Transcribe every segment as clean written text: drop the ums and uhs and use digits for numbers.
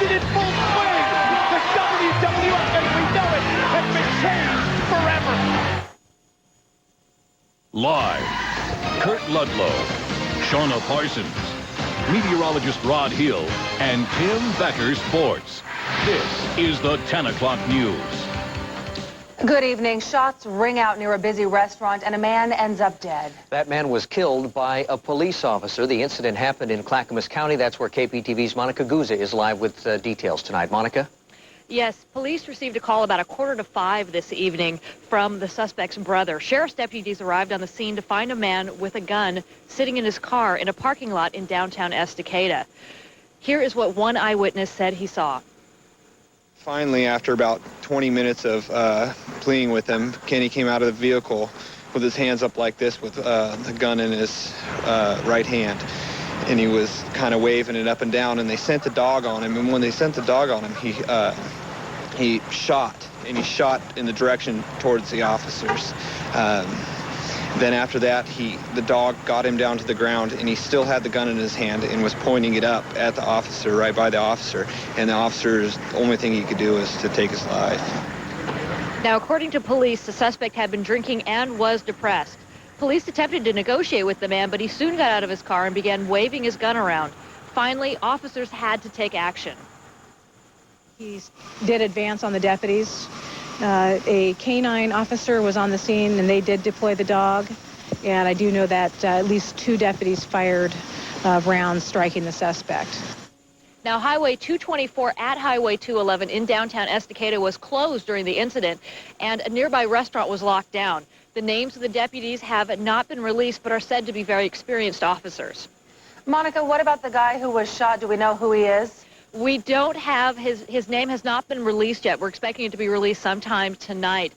action in full swing. The WWF as we know it has been changed forever. Live, Kurt Ludlow, Shauna Parsons, meteorologist Rod Hill, and Tim Becker Sports. This is the 10 o'clock news. Good evening. Shots ring out near a busy restaurant and a man ends up dead. That man was killed by a police officer. The incident happened in Clackamas County. That's where KPTV's Monica Guzza is live with details tonight. Monica? Yes, police received a call about 4:45 this evening from the suspect's brother. Sheriff's deputies arrived on the scene to find a man with a gun sitting in his car in a parking lot in downtown Estacada. Here is what one eyewitness said he saw. Finally, after about 20 minutes of pleading with him, Kenny came out of the vehicle with his hands up like this with the gun in his right hand. And he was kind of waving it up and down, and they sent the dog on him. And when they sent the dog on him, he shot, and he shot in the direction towards the officers. Then after that, the dog got him down to the ground, and he still had the gun in his hand and was pointing it up at the officer, right by the officer. And the officer's only thing he could do was to take his life. Now, according to police, the suspect had been drinking and was depressed. Police attempted to negotiate with the man, but he soon got out of his car and began waving his gun around. Finally, officers had to take action. He did advance on the deputies. A canine officer was on the scene, and they did deploy the dog. And I do know that at least 2 deputies fired rounds striking the suspect. Now, Highway 224 at Highway 211 in downtown Estacada was closed during the incident, and a nearby restaurant was locked down. The names of the deputies have not been released, but are said to be very experienced officers. Monica, what about the guy who was shot? Do we know who he is? We don't have his name has not been released yet. We're expecting it to be released sometime tonight.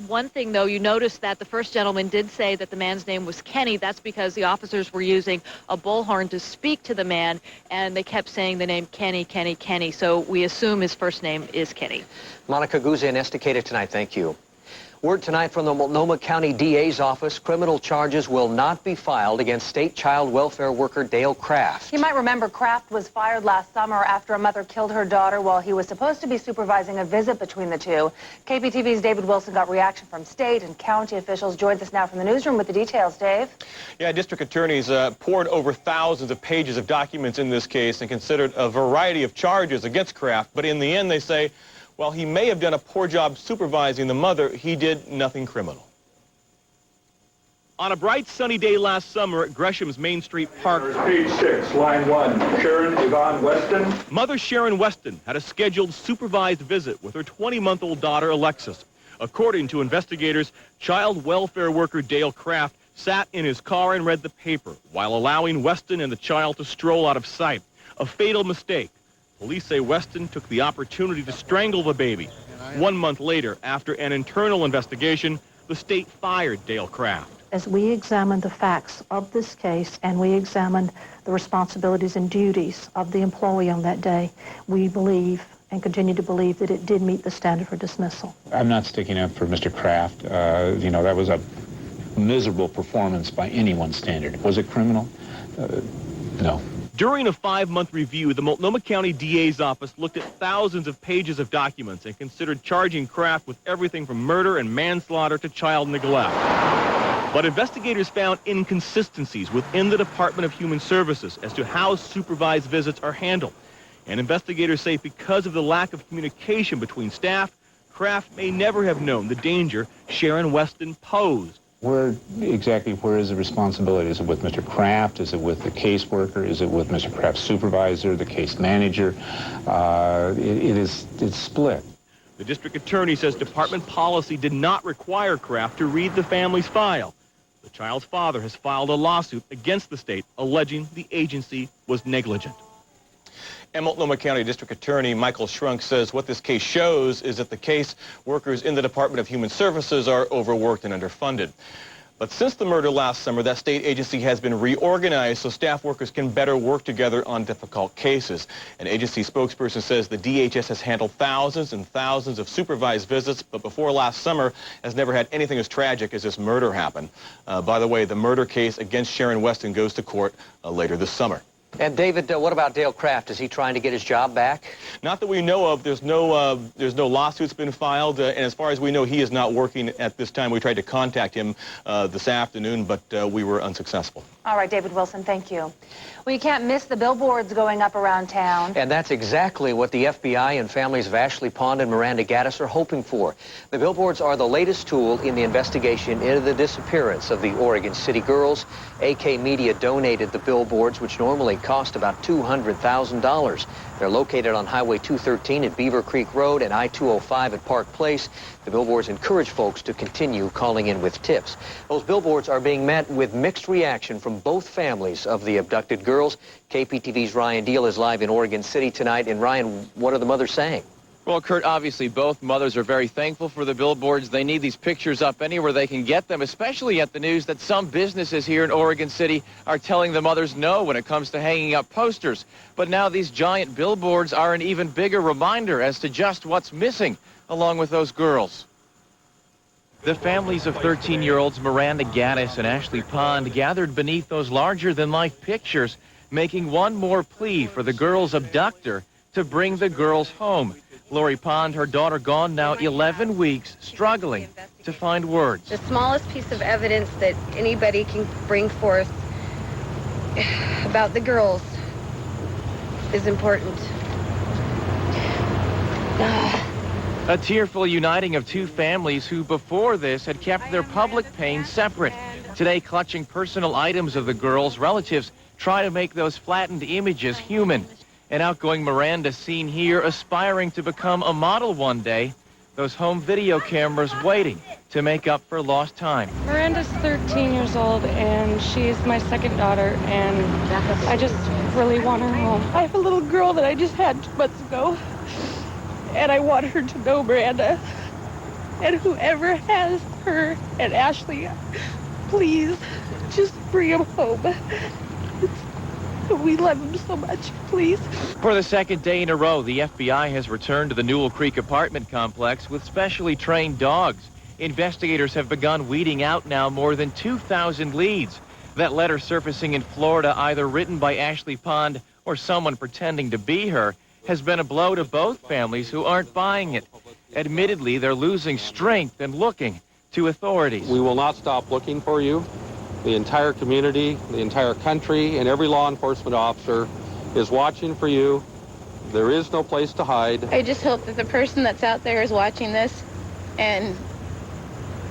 One thing, though, you noticed that the first gentleman did say that the man's name was Kenny. That's because the officers were using a bullhorn to speak to the man, and they kept saying the name Kenny, Kenny, Kenny. So we assume his first name is Kenny. Monica Guzza in Estacada tonight. Thank you. Word tonight from the Multnomah County DA's office, criminal charges will not be filed against state child welfare worker Dale Kraft. You might remember Kraft was fired last summer after a mother killed her daughter while he was supposed to be supervising a visit between the two. KPTV's David Wilson got reaction from state and county officials. Joins us now from the newsroom with the details. Dave? Yeah, district attorneys poured over thousands of pages of documents in this case and considered a variety of charges against Kraft. But in the end, they say, while he may have done a poor job supervising the mother, he did nothing criminal. On a bright sunny day last summer at Gresham's Main Street Park, page 6, line 1, Sharon Yvonne Weston. Mother Sharon Weston had a scheduled supervised visit with her 20-month-old daughter Alexis. According to investigators, child welfare worker Dale Kraft sat in his car and read the paper while allowing Weston and the child to stroll out of sight. A fatal mistake. Police say Weston took the opportunity to strangle the baby. 1 month later, after an internal investigation, the state fired Dale Kraft. As we examined the facts of this case and we examined the responsibilities and duties of the employee on that day, we believe and continue to believe that it did meet the standard for dismissal. I'm not sticking up for Mr. Kraft. That was a miserable performance by anyone's standard. Was it criminal? No. During a 5-month review, the Multnomah County DA's office looked at thousands of pages of documents and considered charging Kraft with everything from murder and manslaughter to child neglect. But investigators found inconsistencies within the Department of Human Services as to how supervised visits are handled. And investigators say because of the lack of communication between staff, Kraft may never have known the danger Sharon Weston posed. Where is the responsibility? Is it with Mr. Kraft? Is it with the caseworker? Is it with Mr. Kraft's supervisor, the case manager? It's split. The district attorney says department policy did not require Kraft to read the family's file. The child's father has filed a lawsuit against the state alleging the agency was negligent. And Multnomah County District Attorney Michael Shrunk says what this case shows is that the case workers in the Department of Human Services are overworked and underfunded. But since the murder last summer, that state agency has been reorganized so staff workers can better work together on difficult cases. An agency spokesperson says the DHS has handled thousands and thousands of supervised visits, but before last summer has never had anything as tragic as this murder happen. By the way, the murder case against Sharon Weston goes to court later this summer. And David, what about Dale Kraft? Is he trying to get his job back? Not that we know of. There's no lawsuits been filed, and as far as we know, he is not working at this time. We tried to contact him this afternoon, but we were unsuccessful. All right, David Wilson, thank you. Well, you can't miss the billboards going up around town. And that's exactly what the FBI and families of Ashley Pond and Miranda Gaddis are hoping for. The billboards are the latest tool in the investigation into the disappearance of the Oregon City girls. AK Media donated the billboards, which normally cost about $200,000. They're located on Highway 213 at Beaver Creek Road and I-205 at Park Place. The billboards encourage folks to continue calling in with tips. Those billboards are being met with mixed reaction from both families of the abducted girls. KPTV's Ryan Deal is live in Oregon City tonight. And Ryan, what are the mothers saying? Well, Kurt, obviously both mothers are very thankful for the billboards. They need these pictures up anywhere they can get them, especially at the news that some businesses here in Oregon City are telling the mothers no when it comes to hanging up posters. But now these giant billboards are an even bigger reminder as to just what's missing along with those girls. The families of 13-year-olds Miranda Gaddis and Ashley Pond gathered beneath those larger-than-life pictures, making one more plea for the girls' abductor to bring the girls home. Lori Pond, her daughter gone now 11 weeks, struggling to find words. The smallest piece of evidence that anybody can bring forth about the girls is important. A tearful uniting of two families who before this had kept their public pain separate. Today, clutching personal items of the girls, relatives try to make those flattened images human. An outgoing Miranda seen here aspiring to become a model one day. Those home video cameras waiting to make up for lost time. Miranda's 13 years old, and she's my second daughter, and I just really want her home. I have a little girl that I just had 2 months ago, and I want her to know Miranda. And whoever has her and Ashley, please just bring them home. We love them so much, please. For the second day in a row, the FBI has returned to the Newell Creek apartment complex with specially trained dogs. Investigators have begun weeding out now more than 2,000 leads. That letter surfacing in Florida, either written by Ashley Pond or someone pretending to be her, has been a blow to both families who aren't buying it. Admittedly, they're losing strength and looking to authorities. We will not stop looking for you. The entire community, the entire country, and every law enforcement officer is watching for you. There is no place to hide. I just hope that the person that's out there is watching this, and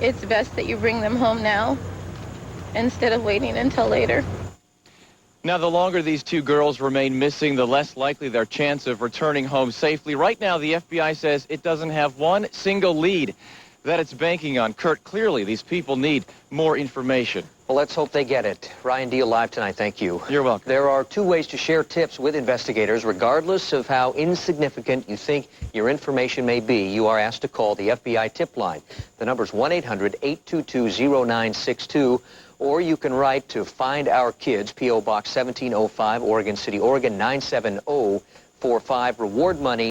it's best that you bring them home now instead of waiting until later. Now, the longer these two girls remain missing, the less likely their chance of returning home safely. Right now, the FBI says it doesn't have one single lead that it's banking on. Kurt, clearly these people need more information. Well, let's hope they get it. Ryan Deal live tonight. Thank you. You're welcome. There are 2 ways to share tips with investigators, regardless of how insignificant you think your information may be. You are asked to call the FBI tip line. The number is 1-800-822-0962, or you can write to Find Our Kids, P.O. Box 1705, Oregon City, Oregon 97045. Reward money